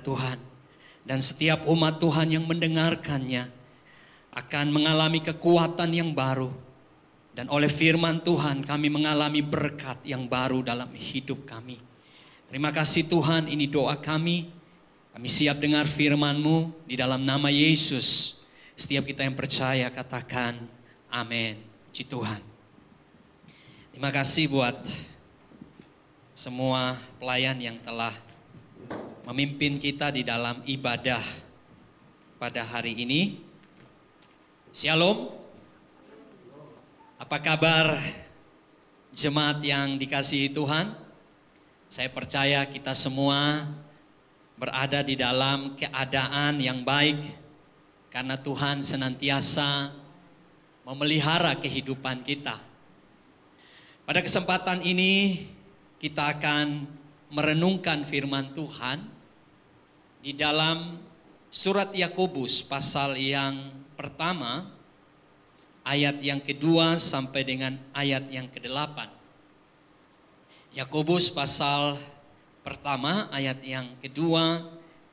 Tuhan. Dan setiap umat Tuhan yang mendengarkannya akan mengalami kekuatan yang baru. Dan oleh firman Tuhan kami mengalami berkat yang baru dalam hidup kami. Terima kasih Tuhan, ini doa kami. Kami siap dengar firman-Mu di dalam nama Yesus. Setiap kita yang percaya katakan amin. Puji Tuhan. Terima kasih buat semua pelayan yang telah memimpin kita di dalam ibadah pada hari ini. Shalom. Apa kabar jemaat yang dikasihi Tuhan? Saya percaya kita semua berada di dalam keadaan yang baik karena Tuhan senantiasa memelihara kehidupan kita. Pada kesempatan ini kita akan merenungkan firman Tuhan di dalam surat Yakobus pasal yang pertama, ayat yang kedua sampai dengan ayat yang ke-8. Yakobus pasal pertama, ayat yang kedua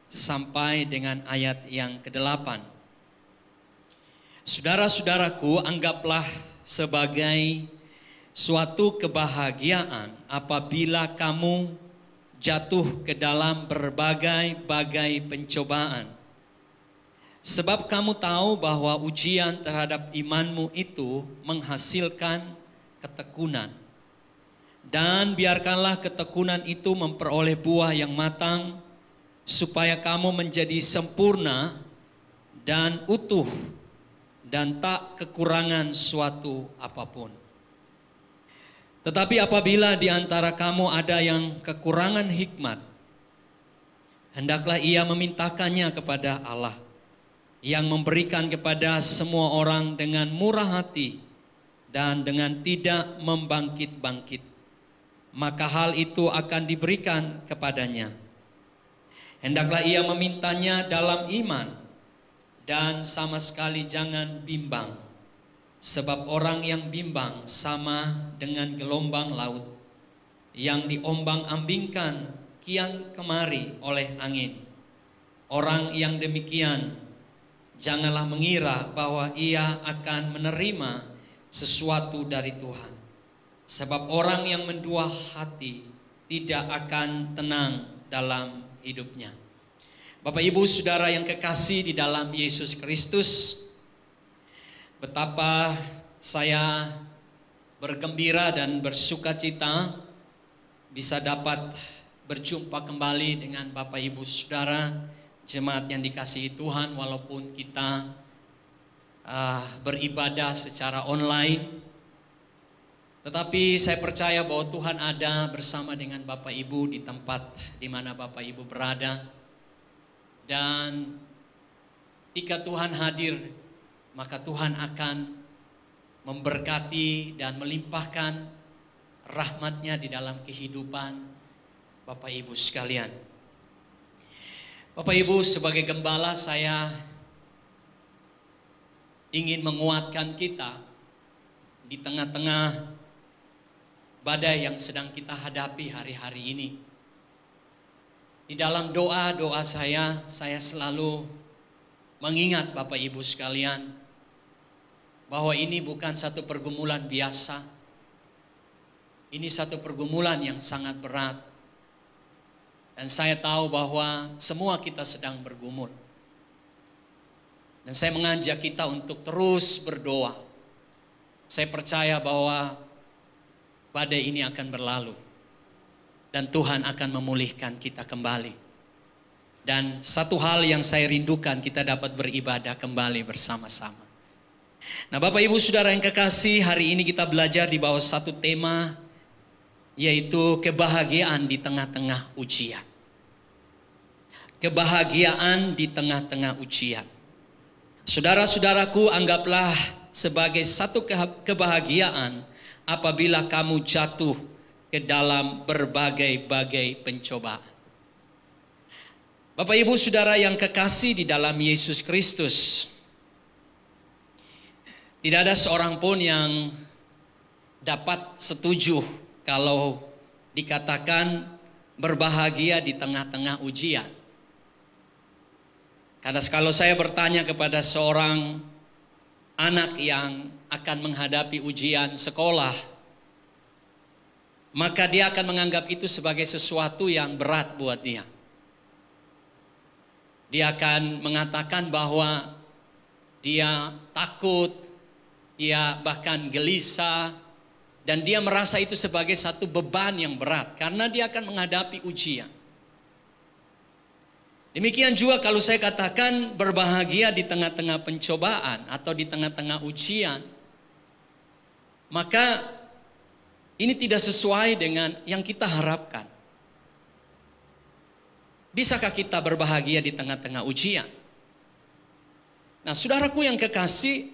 sampai dengan ayat yang ke-8. Saudara-saudaraku, anggaplah sebagai suatu kebahagiaan apabila kamu jatuh ke dalam berbagai-bagai pencobaan. Sebab kamu tahu bahwa ujian terhadap imanmu itu menghasilkan ketekunan. Dan biarkanlah ketekunan itu memperoleh buah yang matang, supaya kamu menjadi sempurna dan utuh, dan tak kekurangan suatu apapun. Tetapi apabila di antara kamu ada yang kekurangan hikmat, hendaklah ia memintakannya kepada Allah, yang memberikan kepada semua orang dengan murah hati dan dengan tidak membangkit-bangkit. Maka hal itu akan diberikan kepadanya. Hendaklah ia memintanya dalam iman, dan sama sekali jangan bimbang. Sebab orang yang bimbang sama dengan gelombang laut yang diombang-ambingkan kian kemari oleh angin. Orang yang demikian janganlah mengira bahwa ia akan menerima sesuatu dari Tuhan. Sebab orang yang mendua hati tidak akan tenang dalam hidupnya. Bapak Ibu Saudara yang kekasih di dalam Yesus Kristus, betapa saya bergembira dan bersuka cita bisa dapat berjumpa kembali dengan Bapak Ibu Saudara, jemaat yang dikasihi Tuhan, walaupun kita beribadah secara online. Tetapi saya percaya bahwa Tuhan ada bersama dengan Bapak Ibu di tempat di mana Bapak Ibu berada. Dan jika Tuhan hadir, maka Tuhan akan memberkati dan melimpahkan rahmat-Nya di dalam kehidupan Bapak Ibu sekalian. Bapak Ibu, sebagai gembala saya ingin menguatkan kita di tengah-tengah badai yang sedang kita hadapi hari-hari ini. Di dalam doa-doa saya selalu mengingat Bapak Ibu sekalian bahwa ini bukan satu pergumulan biasa. Ini satu pergumulan yang sangat berat. Dan saya tahu bahwa semua kita sedang bergumul. Dan saya mengajak kita untuk terus berdoa. Saya percaya bahwa badai ini akan berlalu. Dan Tuhan akan memulihkan kita kembali. Dan satu hal yang saya rindukan, kita dapat beribadah kembali bersama-sama. Nah Bapak Ibu Saudara yang kekasih, hari ini kita belajar di bawah satu tema, yaitu kebahagiaan di tengah-tengah ujian. Kebahagiaan di tengah-tengah ujian. Saudara-saudaraku, anggaplah sebagai satu kebahagiaan apabila kamu jatuh ke dalam berbagai-bagai pencobaan. Bapak Ibu Saudara yang kekasih di dalam Yesus Kristus, tidak ada seorang pun yang dapat setuju kalau dikatakan berbahagia di tengah-tengah ujian. Karena kalau saya bertanya kepada seorang anak yang akan menghadapi ujian sekolah, maka dia akan menganggap itu sebagai sesuatu yang berat buat dia. Dia akan mengatakan bahwa dia takut, dia bahkan gelisah, dan dia merasa itu sebagai satu beban yang berat karena dia akan menghadapi ujian. Demikian juga kalau saya katakan berbahagia di tengah-tengah pencobaan atau di tengah-tengah ujian, maka ini tidak sesuai dengan yang kita harapkan. Bisakah kita berbahagia di tengah-tengah ujian? Nah, saudaraku yang kekasih,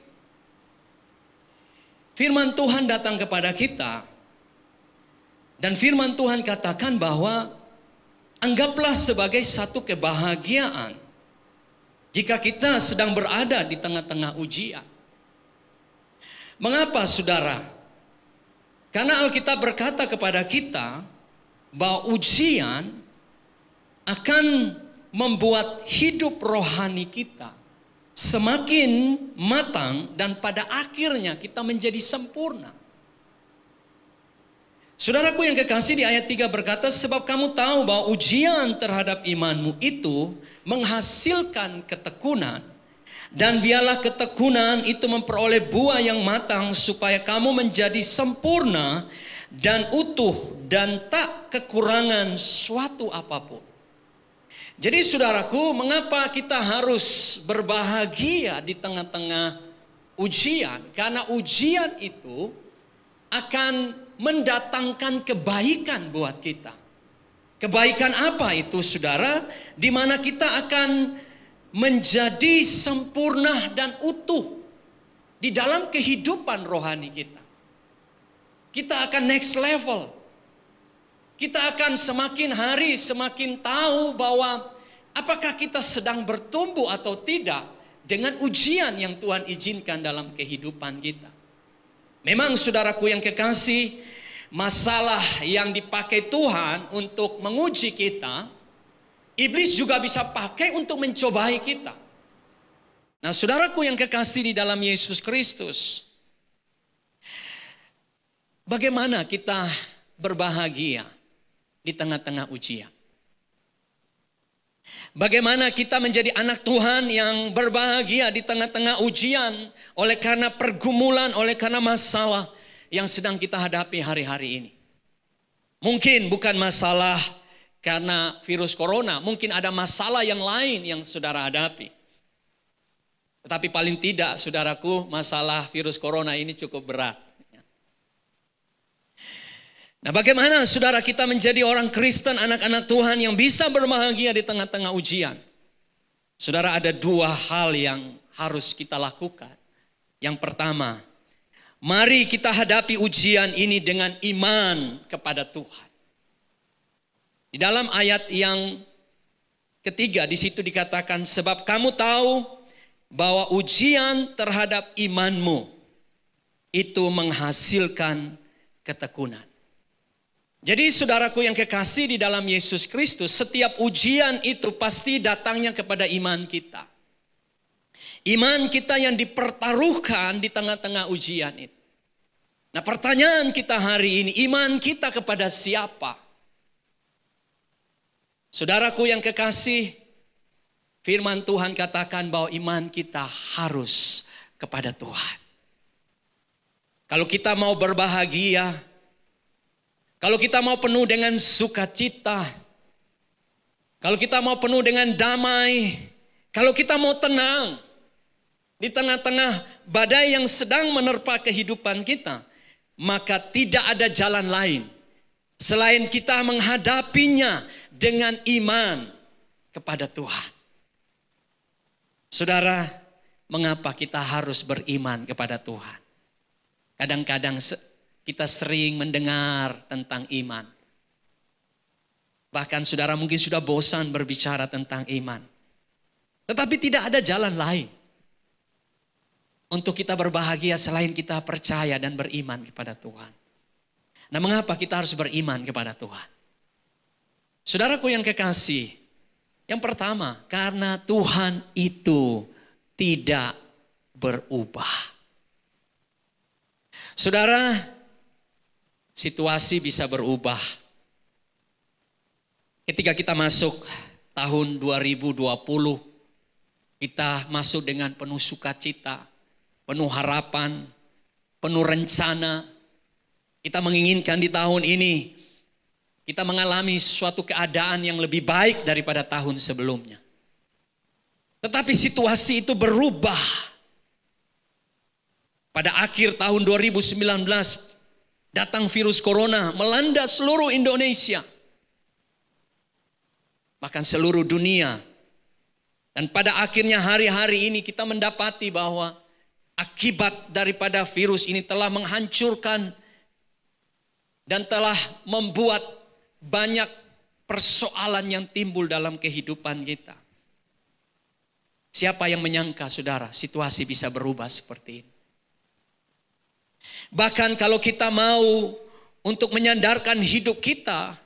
firman Tuhan datang kepada kita, dan firman Tuhan katakan bahwa anggaplah sebagai satu kebahagiaan jika kita sedang berada di tengah-tengah ujian. Mengapa, saudara? Karena Alkitab berkata kepada kita bahwa ujian akan membuat hidup rohani kita semakin matang dan pada akhirnya kita menjadi sempurna. Saudaraku yang kekasih, di ayat 3 berkata, sebab kamu tahu bahwa ujian terhadap imanmu itu menghasilkan ketekunan, dan biarlah ketekunan itu memperoleh buah yang matang supaya kamu menjadi sempurna dan utuh dan tak kekurangan suatu apapun. Jadi saudaraku, mengapa kita harus berbahagia di tengah-tengah ujian? Karena ujian itu akan mendatangkan kebaikan buat kita. Kebaikan apa itu, saudara? Di mana kita akan menjadi sempurna dan utuh di dalam kehidupan rohani kita. Kita akan next level. Kita akan semakin hari semakin tahu bahwa apakah kita sedang bertumbuh atau tidak dengan ujian yang Tuhan izinkan dalam kehidupan kita. Memang saudaraku yang kekasih, masalah yang dipakai Tuhan untuk menguji kita, iblis juga bisa pakai untuk mencobai kita. Nah, saudaraku yang kekasih di dalam Yesus Kristus, bagaimana kita berbahagia di tengah-tengah ujian? Bagaimana kita menjadi anak Tuhan yang berbahagia di tengah-tengah ujian oleh karena pergumulan, oleh karena masalah yang sedang kita hadapi hari-hari ini? Mungkin bukan masalah karena virus corona, mungkin ada masalah yang lain yang saudara hadapi. Tetapi paling tidak, saudaraku, masalah virus corona ini cukup berat. Nah, bagaimana saudara kita menjadi orang Kristen, anak-anak Tuhan yang bisa berbahagia di tengah-tengah ujian? Saudara, ada dua hal yang harus kita lakukan. Yang pertama, mari kita hadapi ujian ini dengan iman kepada Tuhan. Di dalam ayat yang ketiga, di situ dikatakan, sebab kamu tahu bahwa ujian terhadap imanmu itu menghasilkan ketekunan. Jadi saudaraku yang kekasih di dalam Yesus Kristus, setiap ujian itu pasti datangnya kepada iman kita. Iman kita yang dipertaruhkan di tengah-tengah ujian itu. Nah, pertanyaan kita hari ini, iman kita kepada siapa? Saudaraku yang kekasih, firman Tuhan katakan bahwa iman kita harus kepada Tuhan. Kalau kita mau berbahagia, kalau kita mau penuh dengan sukacita, kalau kita mau penuh dengan damai, kalau kita mau tenang di tengah-tengah badai yang sedang menerpa kehidupan kita, maka tidak ada jalan lain selain kita menghadapinya dengan iman kepada Tuhan. Saudara, mengapa kita harus beriman kepada Tuhan? Kadang-kadang kita sering mendengar tentang iman. Bahkan saudara mungkin sudah bosan berbicara tentang iman. Tetapi tidak ada jalan lain untuk kita berbahagia selain kita percaya dan beriman kepada Tuhan. Nah, mengapa kita harus beriman kepada Tuhan? Saudaraku yang kekasih, Yang pertama, karena Tuhan itu tidak berubah. Saudara, situasi bisa berubah. Ketika kita masuk tahun 2020, kita masuk dengan penuh sukacita, penuh harapan, penuh rencana. Kita menginginkan di tahun ini kita mengalami suatu keadaan yang lebih baik daripada tahun sebelumnya. Tetapi situasi itu berubah. Pada akhir tahun 2019 datang virus corona melanda seluruh Indonesia. Bahkan seluruh dunia. Dan pada akhirnya hari-hari ini kita mendapati bahwa akibat daripada virus ini telah menghancurkan dan telah membuat banyak persoalan yang timbul dalam kehidupan kita. Siapa yang menyangka, saudara, situasi bisa berubah seperti ini? Bahkan kalau kita mau untuk menyandarkan hidup kita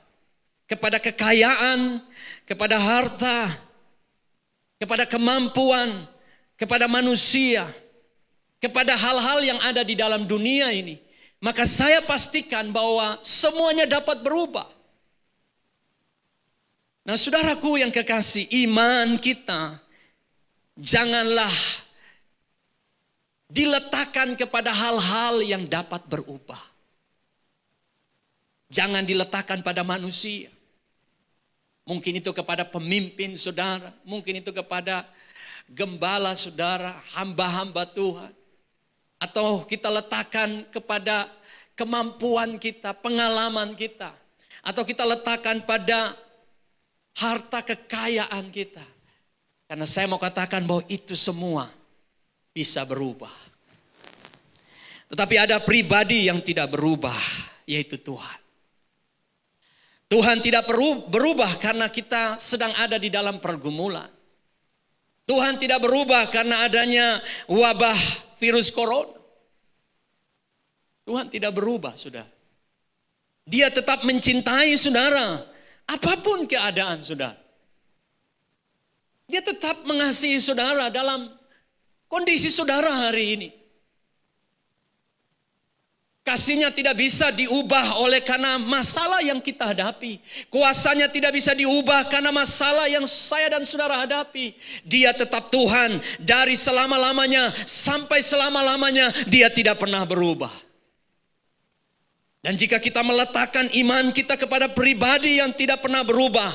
kepada kekayaan, kepada harta, kepada kemampuan, kepada manusia, kepada hal-hal yang ada di dalam dunia ini, maka saya pastikan bahwa semuanya dapat berubah. Nah, saudaraku yang kekasih, iman kita janganlah diletakkan kepada hal-hal yang dapat berubah. Jangan diletakkan pada manusia. Mungkin itu kepada pemimpin saudara, mungkin itu kepada gembala saudara, hamba-hamba Tuhan. Atau kita letakkan kepada kemampuan kita, pengalaman kita. Atau kita letakkan pada harta kekayaan kita. Karena saya mau katakan bahwa itu semua bisa berubah. Tetapi ada pribadi yang tidak berubah, yaitu Tuhan. Tuhan tidak berubah karena kita sedang ada di dalam pergumulan. Tuhan tidak berubah karena adanya wabah virus corona. Tuhan tidak berubah, saudara. Dia tetap mencintai saudara, apapun keadaan saudara. Dia tetap mengasihi saudara dalam kondisi saudara hari ini. Kasihnya tidak bisa diubah oleh karena masalah yang kita hadapi. Kuasanya tidak bisa diubah karena masalah yang saya dan saudara hadapi. Dia tetap Tuhan dari selama-lamanya sampai selama-lamanya. Dia tidak pernah berubah. Dan jika kita meletakkan iman kita kepada pribadi yang tidak pernah berubah,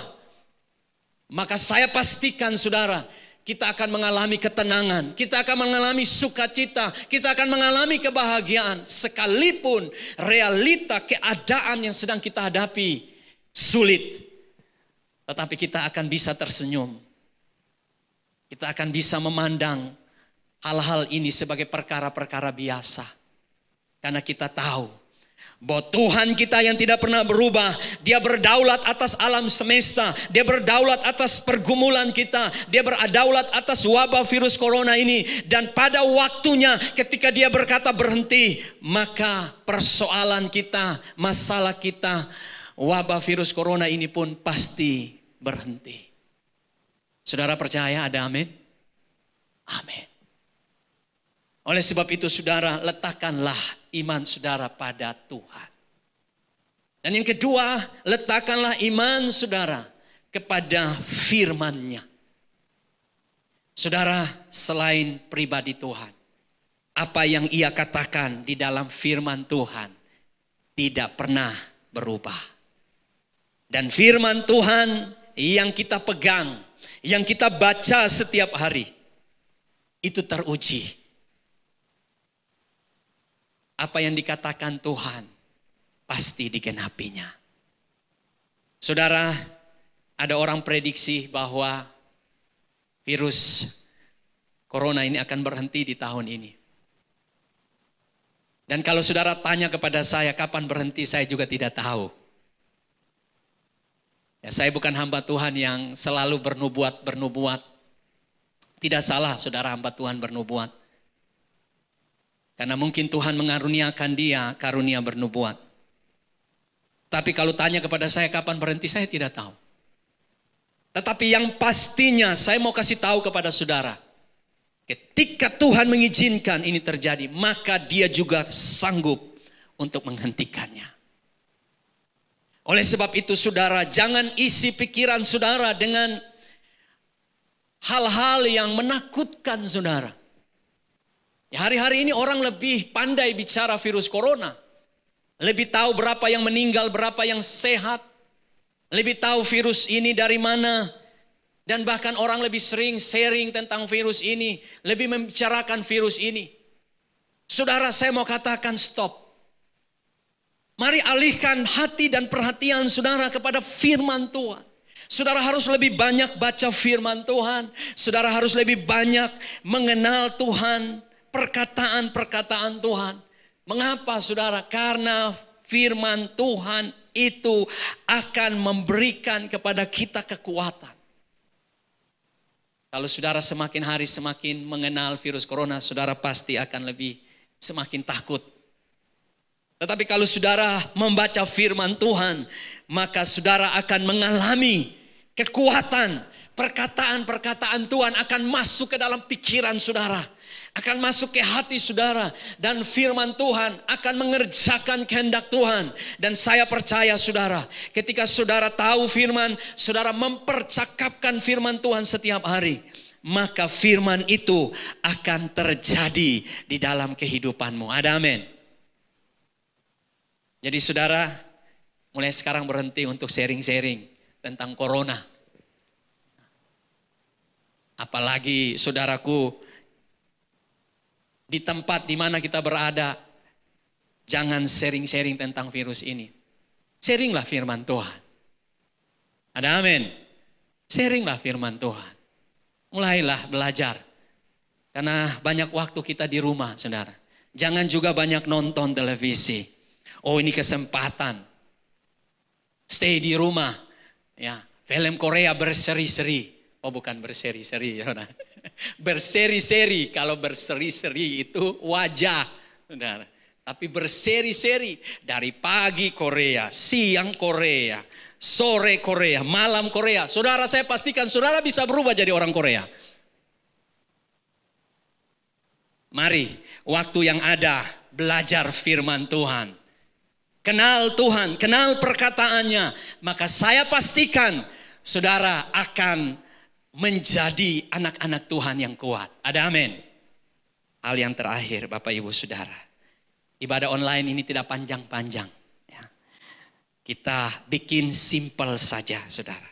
maka saya pastikan saudara, kita akan mengalami ketenangan, kita akan mengalami sukacita, kita akan mengalami kebahagiaan. Sekalipun realita keadaan yang sedang kita hadapi sulit, tetapi kita akan bisa tersenyum. Kita akan bisa memandang hal-hal ini sebagai perkara-perkara biasa. Karena kita tahu bahwa Tuhan kita yang tidak pernah berubah, Dia berdaulat atas alam semesta, Dia berdaulat atas pergumulan kita, Dia berdaulat atas wabah virus corona ini. Dan pada waktunya ketika Dia berkata berhenti, maka persoalan kita, masalah kita, wabah virus corona ini pun pasti berhenti. Saudara percaya ada amin? Amin. Oleh sebab itu saudara, letakkanlah iman saudara pada Tuhan. Dan yang kedua, letakkanlah iman saudara kepada firman-Nya. Saudara, selain pribadi Tuhan, apa yang Ia katakan di dalam firman Tuhan tidak pernah berubah. Dan firman Tuhan yang kita pegang, yang kita baca setiap hari, itu teruji. Apa yang dikatakan Tuhan pasti digenapinya. Saudara, ada orang prediksi bahwa virus corona ini akan berhenti di tahun ini. Dan kalau saudara tanya kepada saya kapan berhenti, saya juga tidak tahu. Ya, saya bukan hamba Tuhan yang selalu bernubuat. Tidak salah saudara hamba Tuhan bernubuat. Karena mungkin Tuhan mengaruniakan dia karunia bernubuat. Tapi kalau tanya kepada saya kapan berhenti, saya tidak tahu. Tetapi yang pastinya saya mau kasih tahu kepada saudara, ketika Tuhan mengizinkan ini terjadi, maka Dia juga sanggup untuk menghentikannya. Oleh sebab itu saudara, jangan isi pikiran saudara dengan hal-hal yang menakutkan saudara. Ya, hari-hari ini orang lebih pandai bicara virus corona. Lebih tahu berapa yang meninggal, berapa yang sehat. Lebih tahu virus ini dari mana. Dan bahkan orang lebih sering sharing tentang virus ini. Lebih membicarakan virus ini. Saudara, saya mau katakan stop. Mari alihkan hati dan perhatian saudara kepada firman Tuhan. Saudara harus lebih banyak baca firman Tuhan. Saudara harus lebih banyak mengenal Tuhan. Perkataan-perkataan Tuhan. Mengapa saudara? Karena firman Tuhan itu akan memberikan kepada kita kekuatan. Kalau saudara semakin hari semakin mengenal virus corona, saudara pasti akan lebih semakin takut. Tetapi kalau saudara membaca firman Tuhan, maka saudara akan mengalami kekuatan. Perkataan-perkataan Tuhan akan masuk ke dalam pikiran saudara. Akan masuk ke hati saudara. Dan firman Tuhan akan mengerjakan kehendak Tuhan. Dan saya percaya saudara, ketika saudara tahu firman, saudara mempercakapkan firman Tuhan setiap hari, maka firman itu akan terjadi di dalam kehidupanmu. Ada amin. Jadi saudara, mulai sekarang berhenti untuk sharing-sharing tentang corona. Apalagi saudaraku, di tempat di mana kita berada, jangan sharing-sharing tentang virus ini. Sharinglah firman Tuhan. Ada amin. Sharinglah firman Tuhan. Mulailah belajar. Karena banyak waktu kita di rumah, saudara. Jangan juga banyak nonton televisi. Oh, ini kesempatan. Stay di rumah. Ya, film Korea berseri-seri. Oh, bukan berseri-seri, saudara. Berseri-seri, kalau berseri-seri itu wajah, saudara. Tapi berseri-seri, dari pagi Korea, siang Korea, sore Korea, malam Korea. Saudara, saya pastikan saudara bisa berubah jadi orang Korea. Mari, waktu yang ada, belajar firman Tuhan. Kenal Tuhan, kenal perkataannya. Maka saya pastikan saudara akan menjadi anak-anak Tuhan yang kuat. Ada amin. Hal yang terakhir Bapak Ibu Saudara. Ibadah online ini tidak panjang-panjang. Ya. Kita bikin simple saja saudara.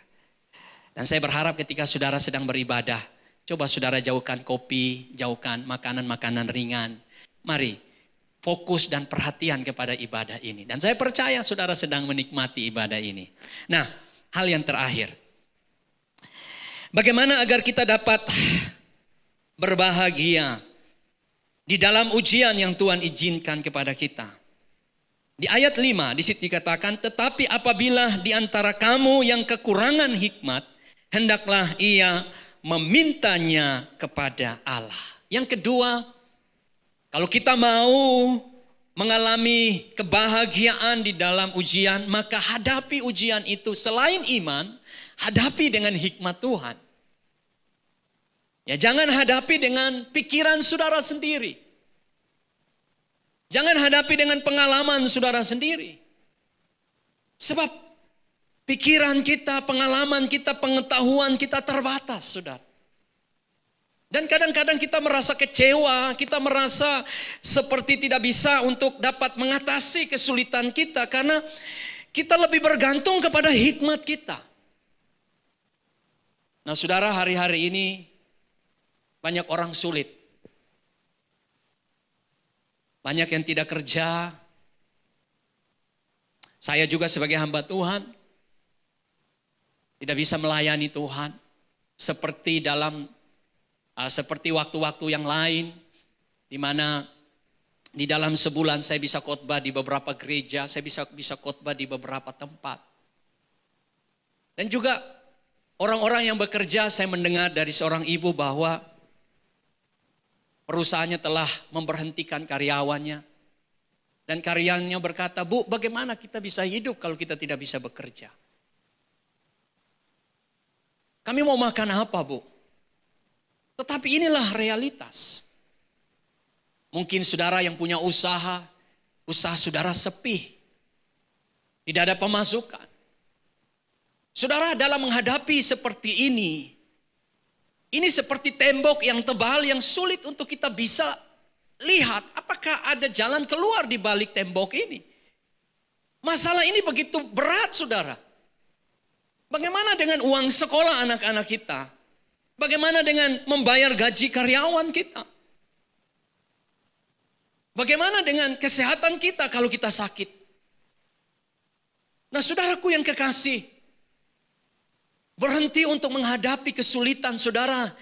Dan saya berharap ketika saudara sedang beribadah, coba saudara jauhkan kopi, jauhkan makanan-makanan ringan. Mari fokus dan perhatian kepada ibadah ini. Dan saya percaya saudara sedang menikmati ibadah ini. Nah, hal yang terakhir. Bagaimana agar kita dapat berbahagia di dalam ujian yang Tuhan izinkan kepada kita. Di ayat 5 di situ dikatakan, tetapi apabila di antara kamu yang kekurangan hikmat, hendaklah ia memintanya kepada Allah. Yang kedua, kalau kita mau mengalami kebahagiaan di dalam ujian, maka hadapi ujian itu selain iman, hadapi dengan hikmat Tuhan. Ya, jangan hadapi dengan pikiran saudara sendiri. Jangan hadapi dengan pengalaman saudara sendiri. Sebab pikiran kita, pengalaman kita, pengetahuan kita terbatas, saudara. Dan kadang-kadang kita merasa kecewa, kita merasa seperti tidak bisa untuk dapat mengatasi kesulitan kita karena kita lebih bergantung kepada hikmat kita. Nah, saudara, hari-hari ini banyak orang sulit. Banyak yang tidak kerja. Saya juga sebagai hamba Tuhan tidak bisa melayani Tuhan seperti waktu-waktu yang lain, di mana di dalam sebulan saya bisa khotbah di beberapa gereja, saya bisa khotbah di beberapa tempat. Dan juga orang-orang yang bekerja, saya mendengar dari seorang ibu bahwa perusahaannya telah memberhentikan karyawannya. Dan karyawannya berkata, Bu, bagaimana kita bisa hidup kalau kita tidak bisa bekerja? Kami mau makan apa, Bu? Tetapi inilah realitas. Mungkin saudara yang punya usaha saudara sepi. Tidak ada pemasukan. Saudara dalam menghadapi seperti ini seperti tembok yang tebal yang sulit untuk kita bisa lihat apakah ada jalan keluar di balik tembok ini. Masalah ini begitu berat, saudara. Bagaimana dengan uang sekolah anak-anak kita? Bagaimana dengan membayar gaji karyawan kita? Bagaimana dengan kesehatan kita kalau kita sakit? Nah, saudaraku yang kekasih, berhenti untuk menghadapi kesulitan saudara.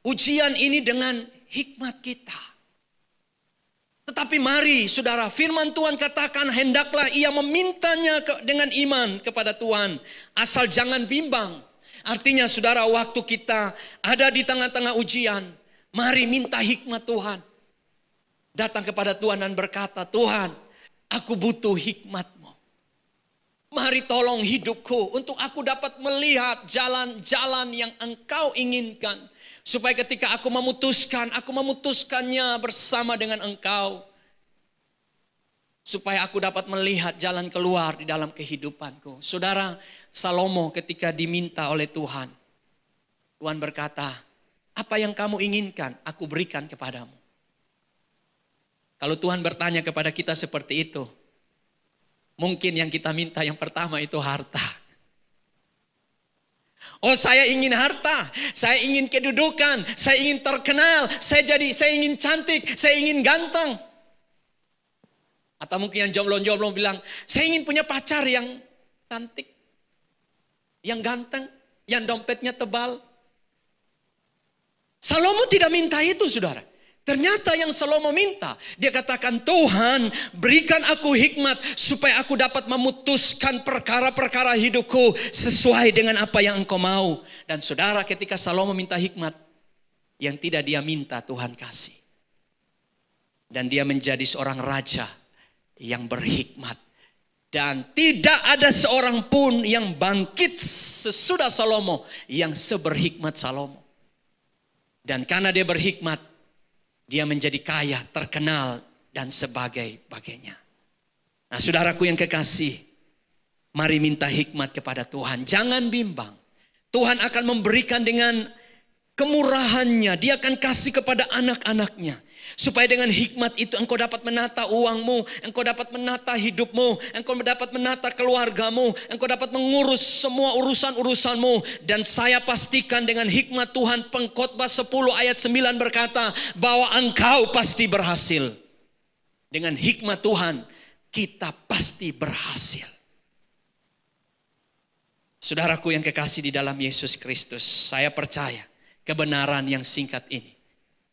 Ujian ini dengan hikmat kita. Tetapi mari saudara, firman Tuhan katakan hendaklah ia memintanya dengan iman kepada Tuhan. Asal jangan bimbang. Artinya saudara, waktu kita ada di tengah-tengah ujian, mari minta hikmat Tuhan. Datang kepada Tuhan dan berkata, Tuhan, aku butuh hikmat-Mu. Mari tolong hidupku untuk aku dapat melihat jalan-jalan yang Engkau inginkan. Supaya ketika aku memutuskannya bersama dengan Engkau. Supaya aku dapat melihat jalan keluar di dalam kehidupanku. Saudara, Salomo ketika diminta oleh Tuhan. Tuhan berkata, apa yang kamu inginkan, aku berikan kepadamu. Kalau Tuhan bertanya kepada kita seperti itu, mungkin yang kita minta yang pertama itu harta. Oh, saya ingin harta, saya ingin kedudukan, saya ingin terkenal, saya ingin cantik, saya ingin ganteng. Atau mungkin yang jomblo-jomblo bilang, saya ingin punya pacar yang cantik, yang ganteng, yang dompetnya tebal. Salomo tidak minta itu, saudara. Ternyata yang Salomo minta, dia katakan, Tuhan berikan aku hikmat supaya aku dapat memutuskan perkara-perkara hidupku sesuai dengan apa yang Engkau mau. Dan saudara, ketika Salomo minta hikmat, yang tidak dia minta Tuhan kasih. Dan dia menjadi seorang raja yang berhikmat. Dan tidak ada seorang pun yang bangkit sesudah Salomo yang seberhikmat Salomo. Dan karena dia berhikmat, dia menjadi kaya, terkenal, dan sebagainya. Nah, saudaraku yang kekasih, mari minta hikmat kepada Tuhan. Jangan bimbang. Tuhan akan memberikan dengan kemurahannya. Dia akan kasih kepada anak-anaknya. Supaya dengan hikmat itu engkau dapat menata uangmu, engkau dapat menata hidupmu, engkau dapat menata keluargamu, engkau dapat mengurus semua urusan-urusanmu. Dan saya pastikan dengan hikmat Tuhan, Pengkhotbah 10 ayat 9 berkata bahwa engkau pasti berhasil. Dengan hikmat Tuhan kita pasti berhasil. Saudaraku yang kekasih di dalam Yesus Kristus, saya percaya kebenaran yang singkat ini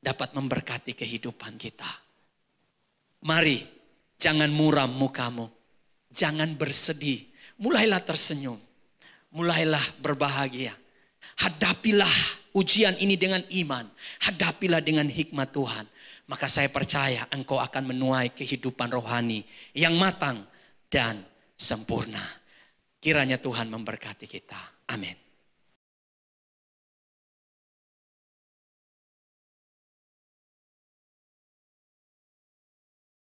dapat memberkati kehidupan kita. Mari, jangan muram mukamu. Jangan bersedih. Mulailah tersenyum. Mulailah berbahagia. Hadapilah ujian ini dengan iman. Hadapilah dengan hikmat Tuhan. Maka saya percaya engkau akan menuai kehidupan rohani yang matang dan sempurna. Kiranya Tuhan memberkati kita. Amin.